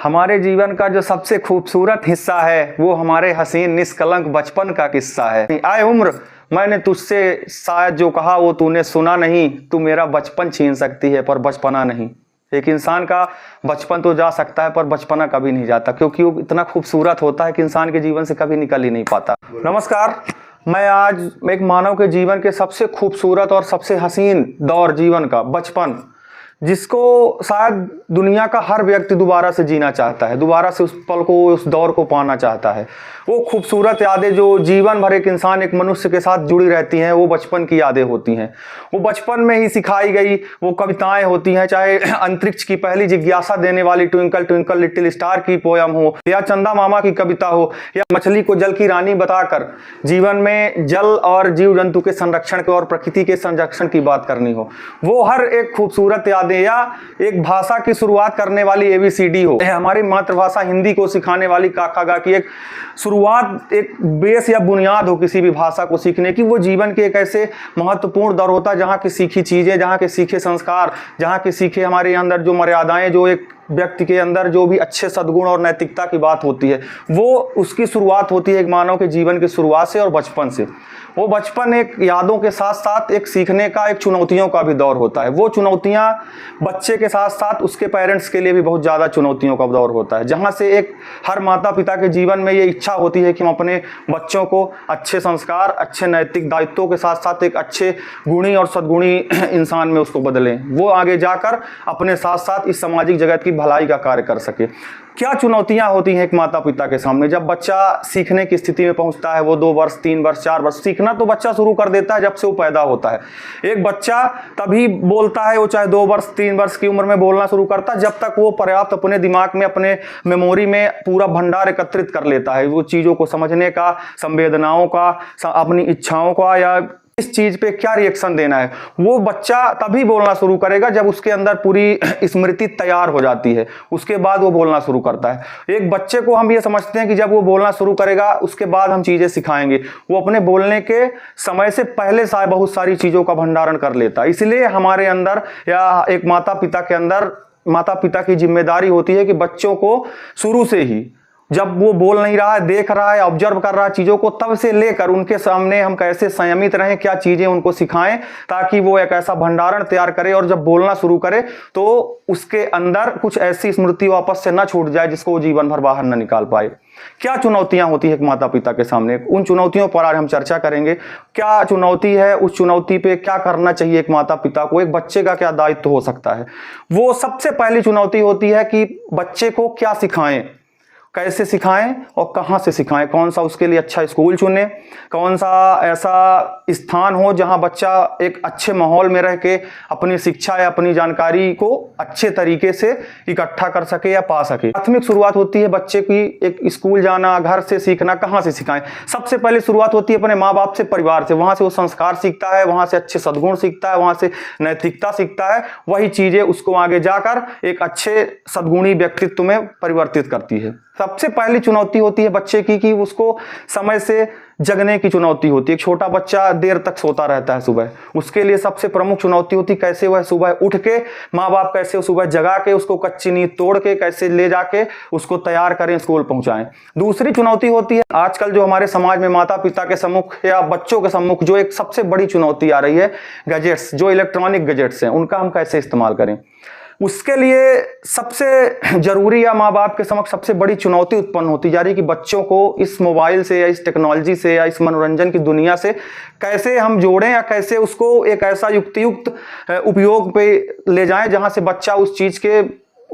हमारे जीवन का जो सबसे खूबसूरत हिस्सा है वो हमारे हसीन निष्कलंक बचपन का किस्सा है। आए उम्र मैंने तुझसे शायद जो कहा वो तूने सुना नहीं, तू मेरा बचपन छीन सकती है पर बचपना नहीं। एक इंसान का बचपन तो जा सकता है पर बचपना कभी नहीं जाता, क्योंकि वो इतना खूबसूरत होता है कि इंसान के जीवन से कभी निकल ही नहीं पाता। नमस्कार, मैं आज एक मानव के जीवन के सबसे खूबसूरत और सबसे हसीन दौर जीवन का बचपन, जिसको शायद दुनिया का हर व्यक्ति दोबारा से जीना चाहता है, दोबारा से उस पल को, उस दौर को पाना चाहता है। वो खूबसूरत यादें जो जीवन भर एक इंसान, एक मनुष्य के साथ जुड़ी रहती हैं, वो बचपन की यादें होती हैं। वो बचपन में ही सिखाई गई वो कविताएं होती हैं, चाहे अंतरिक्ष की पहली जिज्ञासा देने वाली ट्विंकल ट्विंकल लिटिल स्टार की पोयम हो, या चंदा मामा की कविता हो, या मछली को जल की रानी बताकर जीवन में जल और जीव जंतु के संरक्षण के और प्रकृति के संरक्षण की बात करनी हो। वो हर एक खूबसूरत यादें, या एक भाषा की शुरुआत करने वाली ABCD हो, हमारी मातृभाषा हिंदी को सिखाने वाली काका की एक शुरुआत, एक बेस या बुनियाद हो किसी भी भाषा को सीखने की। वो जीवन के एक ऐसे महत्वपूर्ण दौर होता है जहाँ की सीखी चीजें, जहाँ के सीखे संस्कार, जहाँ के सीखे हमारे अंदर जो मर्यादाएं, जो एक व्यक्ति के अंदर जो भी अच्छे सद्गुण और नैतिकता की बात होती है, वो उसकी शुरुआत होती है एक मानव के जीवन की शुरुआत से और बचपन से। वो बचपन एक यादों के साथ साथ एक सीखने का, एक चुनौतियों का भी दौर होता है। वो चुनौतियां बच्चे के साथ साथ उसके पेरेंट्स के लिए भी बहुत ज़्यादा चुनौतियों का दौर होता है, जहां से एक हर माता पिता के जीवन में ये इच्छा होती है कि हम अपने बच्चों को अच्छे संस्कार, अच्छे नैतिक दायित्वों के साथ साथ एक अच्छे गुणी और सद्गुणी इंसान में उसको बदलें, वो आगे जाकर अपने साथ साथ इस सामाजिक जगत की भलाई का कार्य कर सके। क्या चुनौतियां होती हैं एक माता पिता के सामने जब बच्चा सीखने की स्थिति में पहुंचता है? वो 2 वर्ष, 3 वर्ष, 4 वर्ष, सीखना तो बच्चा शुरू कर देता है जब से वो पैदा होता है। एक बच्चा तभी बोलता है, वो चाहे 2 वर्ष, 3 वर्ष की उम्र में बोलना शुरू करता है, जब तक वो पर्याप्त अपने दिमाग में, अपने मेमोरी में पूरा भंडार एकत्रित कर लेता है, वो चीज़ों को समझने का, संवेदनाओं का, अपनी इच्छाओं का, या इस चीज पे क्या रिएक्शन देना है। वो बच्चा तभी बोलना शुरू करेगा जब उसके अंदर पूरी स्मृति तैयार हो जाती है, उसके बाद वो बोलना शुरू करता है। एक बच्चे को हम ये समझते हैं कि जब वो बोलना शुरू करेगा उसके बाद हम चीजें सिखाएंगे, वो अपने बोलने के समय से पहले बहुत सारी चीजों का भंडारण कर लेता है। इसलिए हमारे अंदर, या एक माता पिता के अंदर, माता पिता की जिम्मेदारी होती है कि बच्चों को शुरू से ही, जब वो बोल नहीं रहा है, देख रहा है, ऑब्जर्व कर रहा है चीज़ों को, तब से लेकर उनके सामने हम कैसे संयमित रहें, क्या चीज़ें उनको सिखाएं, ताकि वो एक ऐसा भंडारण तैयार करे और जब बोलना शुरू करे तो उसके अंदर कुछ ऐसी स्मृति वापस से ना छूट जाए जिसको वो जीवन भर बाहर ना निकाल पाए। क्या चुनौतियां होती है एक माता पिता के सामने, उन चुनौतियों पर आज हम चर्चा करेंगे। क्या चुनौती है, उस चुनौती पे क्या करना चाहिए एक माता पिता को, एक बच्चे का क्या दायित्व हो सकता है। वो सबसे पहली चुनौती होती है कि बच्चे को क्या सिखाएं, कैसे सिखाएं और कहां से सिखाएं, कौन सा उसके लिए अच्छा स्कूल चुने, कौन सा ऐसा स्थान हो जहां बच्चा एक अच्छे माहौल में रह के अपनी शिक्षा या अपनी जानकारी को अच्छे तरीके से इकट्ठा कर सके या पा सके। प्राथमिक शुरुआत होती है बच्चे की एक स्कूल जाना, घर से सीखना। कहां से सिखाएं? सबसे पहले शुरुआत होती है अपने माँ बाप से, परिवार से। वहां से वो संस्कार सीखता है, वहां से अच्छे सद्गुण सीखता है, वहां से नैतिकता सीखता है। वही चीजें उसको आगे जाकर एक अच्छे सद्गुणी व्यक्तित्व में परिवर्तित करती है। सबसे पहली चुनौती होती है बच्चे की कि उसको समय से जगने की चुनौती होती है। एक छोटा बच्चा देर तक सोता रहता है सुबह, उसके लिए सबसे प्रमुख चुनौती होती है कैसे वह सुबह उठ के, माँ बाप कैसे सुबह जगा के उसको कच्ची नींद तोड़ के कैसे ले जाके उसको तैयार करें, स्कूल पहुंचाएं। दूसरी चुनौती होती है आजकल जो हमारे समाज में माता पिता के सम्मुख या बच्चों के सम्मुख जो एक सबसे बड़ी चुनौती आ रही है, गैजेट्स, जो इलेक्ट्रॉनिक गैजेट्स हैं, उनका हम कैसे इस्तेमाल करें। उसके लिए सबसे जरूरी या माँ बाप के समक्ष सबसे बड़ी चुनौती उत्पन्न होती जा रही है कि बच्चों को इस मोबाइल से या इस टेक्नोलॉजी से या इस मनोरंजन की दुनिया से कैसे हम जोड़ें, या कैसे उसको एक ऐसा युक्तियुक्त उपयोग पे ले जाएं जहां से बच्चा उस चीज के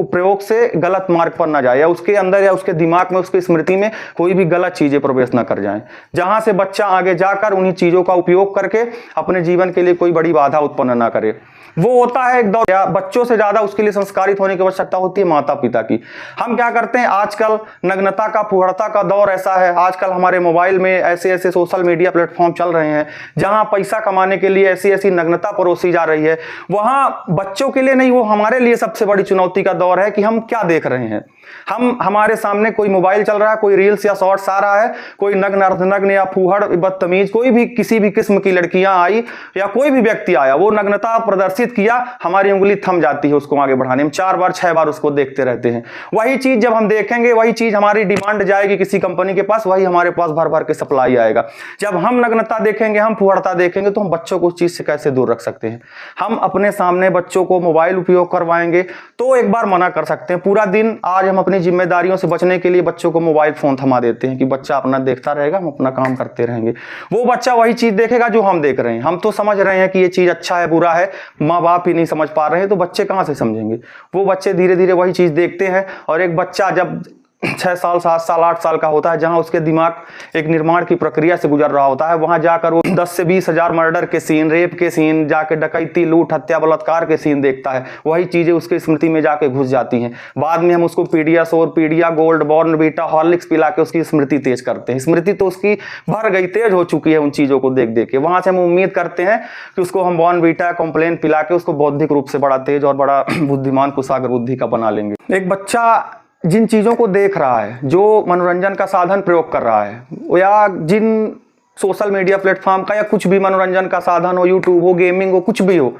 प्रयोग से गलत मार्ग पर ना जाए, या उसके अंदर या उसके दिमाग में, उसकी स्मृति में कोई भी गलत चीजें प्रवेश ना कर जाएं, जहां से बच्चा आगे जाकर उन्हीं चीजों का उपयोग करके अपने जीवन के लिए कोई बड़ी बाधा उत्पन्न ना करे। वो होता है एक दौर, या बच्चों से ज्यादा उसके लिए संस्कारित होने की आवश्यकता होती है माता पिता की। हम क्या करते हैं, आजकल नग्नता का, फुहड़ता का दौर ऐसा है। आजकल हमारे मोबाइल में ऐसे ऐसे सोशल मीडिया प्लेटफॉर्म चल रहे हैं जहां पैसा कमाने के लिए ऐसी ऐसी नग्नता परोसी जा रही है। वहां बच्चों के लिए नहीं, वो हमारे लिए सबसे बड़ी चुनौती का दौर है कि हम क्या देख रहे हैं। हमारे सामने कोई मोबाइल चल रहा है, कोई रील्स या शॉर्ट्स आ रहा है, कोई नग्न अर्धनग्न या फूहड़ बदतमीज कोई भी किसी भी किस्म की लड़कियां आई या कोई भी व्यक्ति आया, वो नग्नता प्रदर्शित किया, हमारी उंगली थम जाती है उसको आगे बढ़ाने में, 4 बार 6 बार उसको देखते रहते हैं। वही चीज जब हम देखेंगे, वही चीज हमारी डिमांड जाएगी किसी कंपनी के पास, वही हमारे पास भर भर के सप्लाई आएगा। जब हम नग्नता देखेंगे, हम फुहड़ता देखेंगे, तो हम बच्चों को उस चीज से कैसे दूर रख सकते हैं? हम अपने सामने बच्चों को मोबाइल उपयोग करवाएंगे तो एक बार मना कर सकते हैं। पूरा दिन आज हम अपनी जिम्मेदारियों से बचने के लिए बच्चों को मोबाइल फोन थमा देते हैं कि बच्चा अपना देखता रहेगा, हम अपना काम करते रहेंगे। वो बच्चा वही चीज देखेगा जो हम देख रहे हैं। हम तो समझ रहे हैं कि ये चीज अच्छा है बुरा है, माँ बाप ही नहीं समझ पा रहे हैं, तो बच्चे कहां से समझेंगे? वो बच्चे धीरे धीरे वही चीज देखते हैं। और एक बच्चा जब 6 साल 7 साल 8 साल का होता है, जहां उसके दिमाग एक निर्माण की प्रक्रिया से गुजर रहा होता है, वहां जाकर वो 10 से 20 हजार मर्डर के सीन, रेप के सीन, जाके डकैती, लूट, हत्या, बलात्कार के सीन देखता है। वही चीजें उसकी स्मृति में जाके घुस जाती हैं। बाद में हम उसको पीडियाश्योर, पीडिया गोल्ड, बॉर्नवीटा, हॉर्लिक्स पिला के उसकी स्मृति तेज करते हैं। स्मृति तो उसकी भर गई, तेज हो चुकी है उन चीजों को देख देख के। वहां से हम उम्मीद करते हैं कि उसको हम बॉर्नवीटा, कॉम्प्लेन पिला के उसको बौद्धिक रूप से बड़ा तेज और बड़ा बुद्धिमान, कुशाग्र बुद्धि का बना लेंगे। एक बच्चा जिन चीज़ों को देख रहा है, जो मनोरंजन का साधन प्रयोग कर रहा है, या जिन सोशल मीडिया प्लेटफॉर्म का या कुछ भी मनोरंजन का साधन हो, यूट्यूब हो, गेमिंग हो, कुछ भी हो,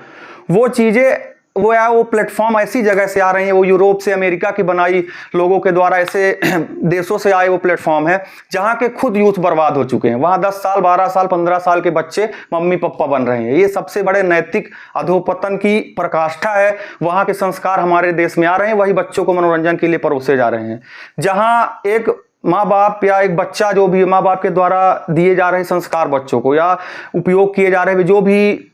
वो चीज़ें वो प्लेटफॉर्म ऐसी जगह से आ रही हैं, वो यूरोप से, अमेरिका की बनाई लोगों के द्वारा ऐसे देशों से आए वो प्लेटफॉर्म है जहां के खुद यूथ बर्बाद हो चुके हैं। वहां 10 साल 12 साल 15 साल के बच्चे मम्मी पापा बन रहे हैं। ये सबसे बड़े नैतिक अधोपतन की पराकाष्ठा है। वहां के संस्कार हमारे देश में आ रहे हैं, वही बच्चों को मनोरंजन के लिए परोसे जा रहे हैं। जहां एक माँ बाप या एक बच्चा, जो भी माँ बाप के द्वारा दिए जा रहे संस्कार बच्चों को या उपयोग किए जा रहे जो भी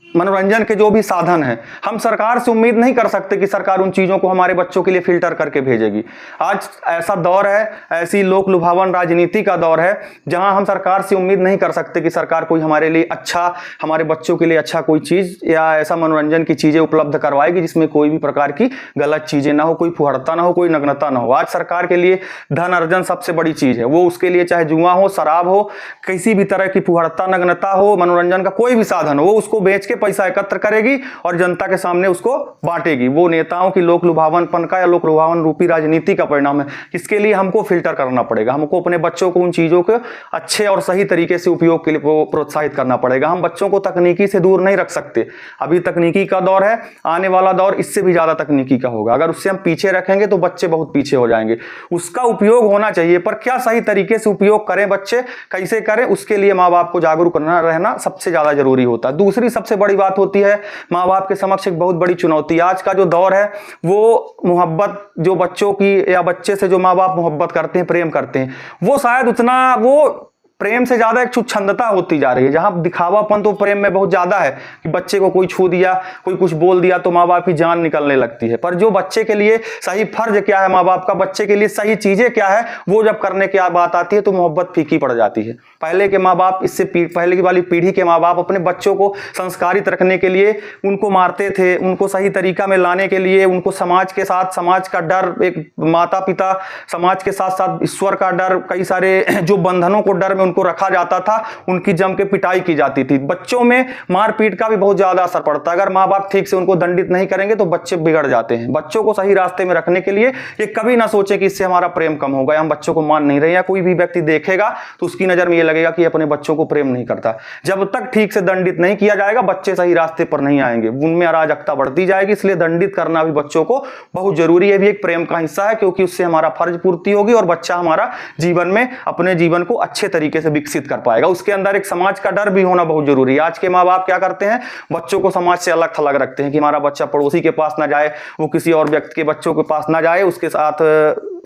मनोरंजन के जो भी साधन हैं, हम सरकार से उम्मीद नहीं कर सकते कि सरकार उन चीज़ों को हमारे बच्चों के लिए फिल्टर करके भेजेगी। आज ऐसा दौर है, ऐसी लोक लुभावन राजनीति का दौर है, जहां हम सरकार से उम्मीद नहीं कर सकते कि सरकार कोई हमारे लिए अच्छा, हमारे बच्चों के लिए अच्छा कोई चीज़ या ऐसा मनोरंजन की चीज़ें उपलब्ध करवाएगी जिसमें कोई भी प्रकार की गलत चीज़ें ना हो, कोई फुहड़ता ना हो, कोई नग्नता ना हो। आज सरकार के लिए धन अर्जन सबसे बड़ी चीज़ है। वो उसके लिए चाहे जुआ हो, शराब हो, किसी भी तरह की फुहड़ता, नग्नता हो, मनोरंजन का कोई भी साधन हो, वो उसको बेच के पैसा एकत्र करेगी और जनता के सामने उसको बांटेगी। वो नेताओं की लोक लुभावनपन का या लोक लुभावन रूपी राजनीति का परिणाम है। इसके लिए हमको फिल्टर करना पड़ेगा। हमको अपने बच्चों को उन चीजों के अच्छे और सही तरीके से उपयोग के लिए प्रोत्साहित करना पड़ेगा। हम बच्चों को तकनीकी से दूर नहीं रख सकते। अभी तकनीकी का दौर है, आने वाला दौर इससे भी ज्यादा तकनीकी का होगा। अगर उससे हम पीछे रखेंगे तो बच्चे बहुत पीछे हो जाएंगे। उसका उपयोग होना चाहिए, पर क्या सही तरीके से उपयोग करें, बच्चे कैसे करें, उसके लिए माँ बाप को जागरूक रहना सबसे ज्यादा जरूरी होता है। दूसरी सबसे बड़ी बात होती है, माँ बाप के समक्ष एक बहुत बड़ी चुनौती। आज का जो दौर है वो मोहब्बत, जो बच्चों की या बच्चे से जो माँ बाप मोहब्बत करते हैं, प्रेम करते हैं, वो शायद उतना, वो प्रेम से ज्यादा एक छुच्छंदता होती जा रही है। जहां दिखावापन तो प्रेम में बहुत ज्यादा है कि बच्चे को कोई छू दिया, कोई कुछ बोल दिया तो माँ बाप की जान निकलने लगती है। पर जो बच्चे के लिए सही फर्ज क्या है माँ बाप का, बच्चे के लिए सही चीजें क्या है, वो जब करने की बात आती है तो मोहब्बत फीकी पड़ जाती है। पहले के माँ बाप, इससे पहले की वाली पीढ़ी के माँ बाप अपने बच्चों को संस्कारित रखने के लिए उनको मारते थे, उनको सही तरीका में लाने के लिए उनको समाज के साथ, समाज का डर, एक माता पिता, समाज के साथ साथ ईश्वर का डर, कई सारे जो बंधनों को डर में उनको रखा जाता था, उनकी जम के पिटाई की जाती थी। बच्चों में मारपीट का भी बहुत ज्यादा असर पड़ता है। अगर माँ बाप ठीक से उनको दंडित नहीं करेंगे तो बच्चे बिगड़ जाते हैं। बच्चों को सही रास्ते में रखने के लिए ये कभी ना सोचे कि इससे हमारा प्रेम कम होगा, हम बच्चों को मान नहीं रहे, या कोई भी व्यक्ति देखेगा तो उसकी नजर में ये लगेगा कि अपने बच्चों को प्रेम नहीं करता। जब तक ठीक से दंडित नहीं किया जाएगा, बच्चे सही रास्ते पर नहीं आएंगे, उनमें अराजकता बढ़ती जाएगी। इसलिए दंडित करना भी बच्चों को बहुत जरूरी है, भी एक प्रेम का हिस्सा है, क्योंकि उससे हमारा फर्ज पूर्ति होगी और बच्चा हमारा जीवन में अपने जीवन को अच्छे तरीके से विकसित कर पाएगा। उसके अंदर एक समाज का डर भी होना बहुत जरूरी है। आज के माँ बाप क्या करते हैं, बच्चों को समाज से अलग थलग रखते हैं कि हमारा बच्चा पड़ोसी के पास ना जाए, वो किसी और व्यक्ति के बच्चों के पास ना जाए, उसके साथ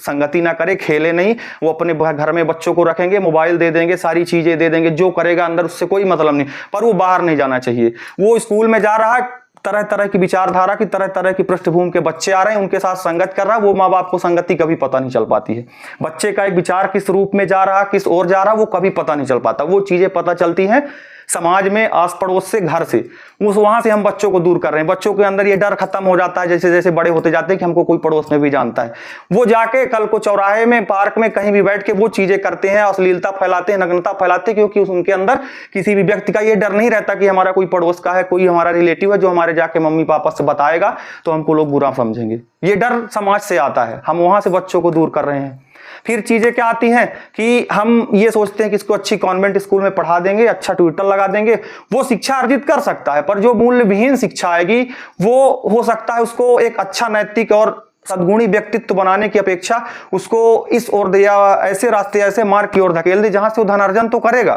संगति ना करे, खेले नहीं, वो अपने घर में बच्चों को रखेंगे, मोबाइल दे देंगे, सारी चीजें दे देंगे, जो करेगा अंदर उससे कोई मतलब नहीं। पर वो बाहर नहीं जाना चाहिए। वो स्कूल में जा रहा है, तरह तरह की विचारधारा की, तरह तरह की पृष्ठभूमि के बच्चे आ रहे हैं, उनके साथ संगत कर रहा है। वो माँ बाप को संगति कभी पता नहीं चल पाती है। बच्चे का एक विचार किस रूप में जा रहा, किस ओर जा रहा, वो कभी पता नहीं चल पाता। वो चीजें पता चलती हैं समाज में, आस पड़ोस से, घर से, वहां से हम बच्चों को दूर कर रहे हैं। बच्चों के अंदर ये डर खत्म हो जाता है जैसे जैसे बड़े होते जाते हैं कि हमको कोई पड़ोस में भी जानता है। वो जाके कल को चौराहे में, पार्क में, कहीं भी बैठ के वो चीजें करते हैं, अश्लीलता फैलाते हैं, नग्नता फैलाते हैं, क्योंकि उनके अंदर किसी भी व्यक्ति का ये डर नहीं रहता कि हमारा कोई पड़ोस का है, कोई हमारा रिलेटिव है जो हमारे जाके मम्मी पापा से बताएगा तो हमको लोग बुरा समझेंगे। ये डर समाज से आता है, हम वहां से बच्चों को दूर कर रहे हैं। फिर चीजें क्या आती हैं कि हम ये सोचते हैं कि इसको अच्छी कॉन्वेंट स्कूल में पढ़ा देंगे, अच्छा ट्यूटर लगा देंगे, वो शिक्षा अर्जित कर सकता है, पर जो मूल्यविहीन शिक्षा आएगी वो हो सकता है उसको एक अच्छा नैतिक और सद्गुणी व्यक्तित्व बनाने की अपेक्षा उसको इस ओर या ऐसे रास्ते, ऐसे मार्ग की ओर धकेल दे जहां से वो धनार्जन तो करेगा।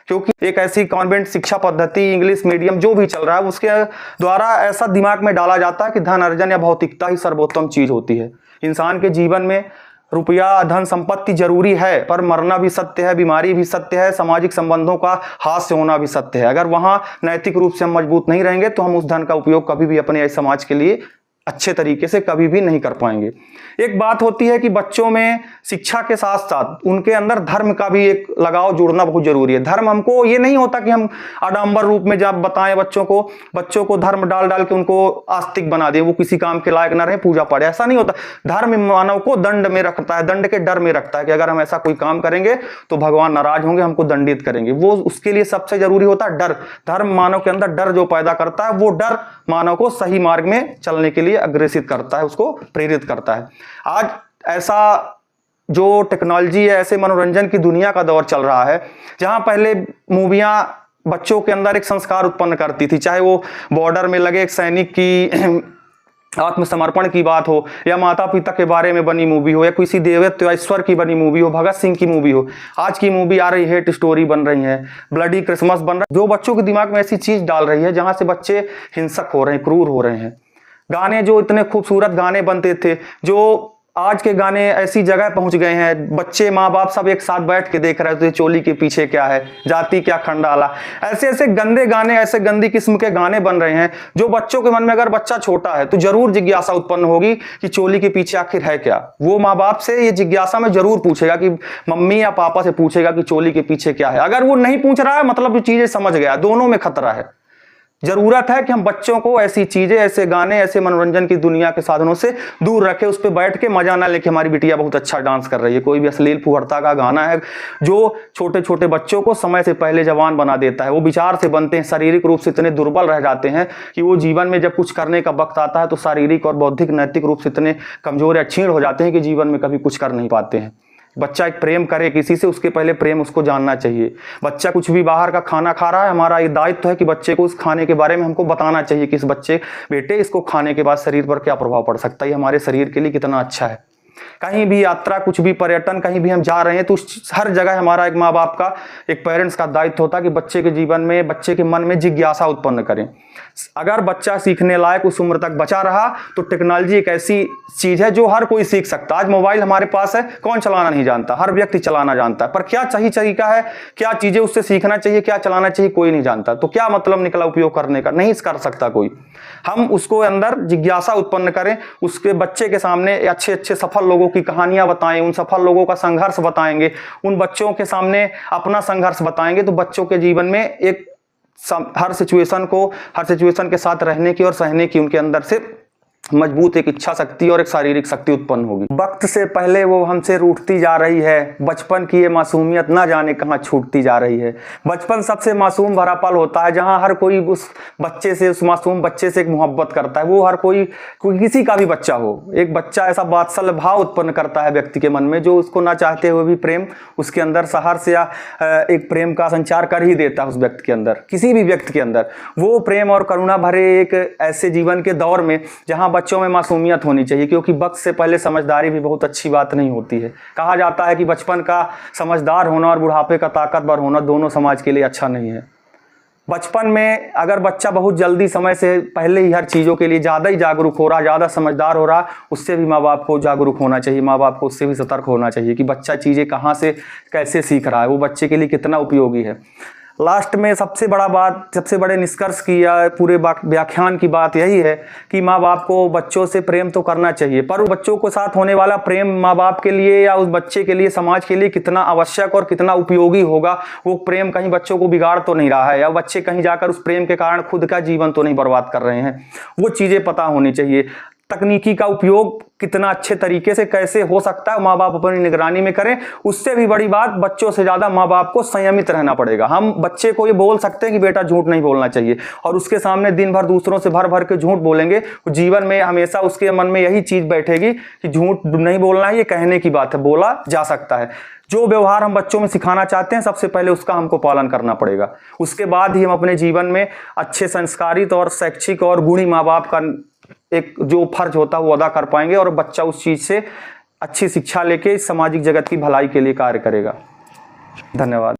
क्योंकि एक ऐसी कॉन्वेंट शिक्षा पद्धति, इंग्लिश मीडियम जो भी चल रहा है, उसके द्वारा ऐसा दिमाग में डाला जाता है कि धन अर्जन या भौतिकता ही सर्वोत्तम चीज होती है। इंसान के जीवन में रुपया, धन संपत्ति जरूरी है, पर मरना भी सत्य है, बीमारी भी सत्य है, सामाजिक संबंधों का हाथ से होना भी सत्य है। अगर वहां नैतिक रूप से हम मजबूत नहीं रहेंगे तो हम उस धन का उपयोग कभी भी अपने समाज के लिए अच्छे तरीके से कभी भी नहीं कर पाएंगे। एक बात होती है कि बच्चों में शिक्षा के साथ साथ उनके अंदर धर्म का भी एक लगाव जोड़ना बहुत जरूरी है। धर्म, हमको ये नहीं होता कि हम आडंबर रूप में जब बताएं बच्चों को धर्म डाल डाल के उनको आस्तिक बना दें, वो किसी काम के लायक ना रहे, पूजा पाठ, ऐसा नहीं होता। धर्म मानव को दंड में रखता है, दंड के डर में रखता है कि अगर हम ऐसा कोई काम करेंगे तो भगवान नाराज होंगे, हमको दंडित करेंगे। वो उसके लिए सबसे जरूरी होता है डर। धर्म मानव के अंदर डर जो पैदा करता है, वो डर मानव को सही मार्ग में चलने के लिए अग्रेसित करता है, उसको प्रेरित करता है। आज ऐसा जो टेक्नोलॉजी है, ऐसे मनोरंजन की दुनिया का दौर चल रहा है जहां पहले मूवियां बच्चों के अंदर एक संस्कार उत्पन्न करती थी, चाहे वो बॉर्डर में लगे एक सैनिक की आत्मसमर्पण की बात हो, या माता पिता के बारे में बनी मूवी हो, या किसी देवत्व या ईश्वर की बनी मूवी हो, भगत सिंह की मूवी हो। आज की मूवी आ रही है, हेट स्टोरी बन रही है, ब्लडी क्रिसमस बन रहा है, जो बच्चों के दिमाग में ऐसी चीज डाल रही है जहां से बच्चे हिंसक हो रहे हैं, क्रूर हो रहे हैं। गाने, जो इतने खूबसूरत गाने बनते थे, जो आज के गाने ऐसी जगह पहुंच गए हैं, बच्चे, माँ बाप सब एक साथ बैठ के देख रहे थे, चोली के पीछे क्या है, जाति क्या खंडाला, ऐसे ऐसे गंदे गाने, ऐसे गंदी किस्म के गाने बन रहे हैं जो बच्चों के मन में, अगर बच्चा छोटा है तो जरूर जिज्ञासा उत्पन्न होगी कि चोली के पीछे आखिर है क्या। वो माँ बाप से ये जिज्ञासा में जरूर पूछेगा, कि मम्मी या पापा से पूछेगा कि चोली के पीछे क्या है। अगर वो नहीं पूछ रहा है, मतलब चीजें समझ गया, दोनों में खतरा है। जरूरत है कि हम बच्चों को ऐसी चीजें, ऐसे गाने, ऐसे मनोरंजन की दुनिया के साधनों से दूर रखें। उस पर बैठ के मजा ना लेके हमारी बिटिया बहुत अच्छा डांस कर रही है, कोई भी अश्लील फुहड़ता का गाना है जो छोटे छोटे बच्चों को समय से पहले जवान बना देता है। वो विचार से बनते हैं, शारीरिक रूप से इतने दुर्बल रह जाते हैं कि वो जीवन में जब कुछ करने का वक्त आता है तो शारीरिक और बौद्धिक नैतिक रूप से इतने कमजोर या क्षीण हो जाते हैं कि जीवन में कभी कुछ कर नहीं पाते हैं। बच्चा एक प्रेम करे किसी से, उसके पहले प्रेम उसको जानना चाहिए। बच्चा कुछ भी बाहर का खाना खा रहा है, हमारा ये दायित्व है कि बच्चे को उस खाने के बारे में हमको बताना चाहिए कि इस बच्चे, बेटे, इसको खाने के बाद शरीर पर क्या प्रभाव पड़ सकता है, हमारे शरीर के लिए कितना अच्छा है। कहीं भी यात्रा, कुछ भी पर्यटन, कहीं भी हम जा रहे हैं तो हर जगह हमारा एक माँ बाप का, एक पेरेंट्स का दायित्व होता है कि बच्चे के जीवन में, बच्चे के मन में जिज्ञासा उत्पन्न करें। अगर बच्चा सीखने लायक उस उम्र तक बचा रहा तो टेक्नोलॉजी एक ऐसी चीज है जो हर कोई सीख सकता है। आज मोबाइल हमारे पास है, कौन चलाना नहीं जानता, हर व्यक्ति चलाना जानता है, पर क्या सही तरीका है, क्या चीजें उससे सीखना चाहिए, क्या चलाना चाहिए, कोई नहीं जानता। तो क्या मतलब निकला उपयोग करने का, नहीं कर सकता कोई। हम उसको अंदर जिज्ञासा उत्पन्न करें, उसके बच्चे के सामने अच्छे अच्छे सफल लोगों की कहानियां बताएं, उन सफल लोगों का संघर्ष बताएंगे, उन बच्चों के सामने अपना संघर्ष बताएंगे, तो बच्चों के जीवन में एक हर सिचुएशन के साथ रहने की और सहने की उनके अंदर से मजबूत एक इच्छा शक्ति और एक शारीरिक शक्ति उत्पन्न होगी। वक्त से पहले वो हमसे रूठती जा रही है, बचपन की ये मासूमियत ना जाने कहाँ छूटती जा रही है। बचपन सबसे मासूम भरा पल होता है जहाँ हर कोई उस बच्चे से, उस मासूम बच्चे से एक मोहब्बत करता है। वो हर कोई किसी का भी बच्चा हो, एक बच्चा ऐसा वात्सल्य भाव उत्पन्न करता है व्यक्ति के मन में, जो उसको ना चाहते हुए भी प्रेम उसके अंदर सहर्ष या एक प्रेम का संचार कर ही देता है उस व्यक्ति के अंदर। किसी भी व्यक्ति के अंदर वो प्रेम और करुणा भरे एक ऐसे जीवन के दौर में जहाँ बच्चों में मासूमियत होनी चाहिए, क्योंकि वक्त से पहले समझदारी भी बहुत अच्छी बात नहीं होती है। कहा जाता है कि बचपन का समझदार होना और बुढ़ापे का ताकतवर होना दोनों समाज के लिए अच्छा नहीं है। बचपन में अगर बच्चा बहुत जल्दी समय से पहले ही हर चीज़ों के लिए ज़्यादा ही जागरूक हो रहा, ज़्यादा समझदार हो रहा, उससे भी माँ बाप को जागरूक होना चाहिए, माँ बाप को उससे भी सतर्क होना चाहिए कि बच्चा चीज़ें कहाँ से कैसे सीख रहा है, वो बच्चे के लिए कितना उपयोगी है। लास्ट में सबसे बड़े निष्कर्ष की या पूरे व्याख्यान की बात यही है कि माँ बाप को बच्चों से प्रेम तो करना चाहिए, पर बच्चों के साथ होने वाला प्रेम माँ बाप के लिए या उस बच्चे के लिए, समाज के लिए कितना आवश्यक और कितना उपयोगी होगा, वो प्रेम कहीं बच्चों को बिगाड़ तो नहीं रहा है, या बच्चे कहीं जाकर उस प्रेम के कारण खुद का जीवन तो नहीं बर्बाद कर रहे हैं, वो चीज़ें पता होनी चाहिए। तकनीकी का उपयोग कितना अच्छे तरीके से कैसे हो सकता है, माँ बाप अपनी निगरानी में करें। उससे भी बड़ी बात, बच्चों से ज्यादा माँ बाप को संयमित रहना पड़ेगा। हम बच्चे को ये बोल सकते हैं कि बेटा झूठ नहीं बोलना चाहिए, और उसके सामने दिन भर दूसरों से भर भर के झूठ बोलेंगे, जीवन में हमेशा उसके मन में यही चीज बैठेगी कि झूठ नहीं बोलना है, ये कहने की बात है, बोला जा सकता है। जो व्यवहार हम बच्चों में सिखाना चाहते हैं, सबसे पहले उसका हमको पालन करना पड़ेगा। उसके बाद ही हम अपने जीवन में अच्छे संस्कारित और शैक्षिक और गुणी माँ बाप का एक जो फर्ज होता है वो अदा कर पाएंगे, और बच्चा उस चीज से अच्छी शिक्षा लेके इस सामाजिक जगत की भलाई के लिए कार्य करेगा। धन्यवाद।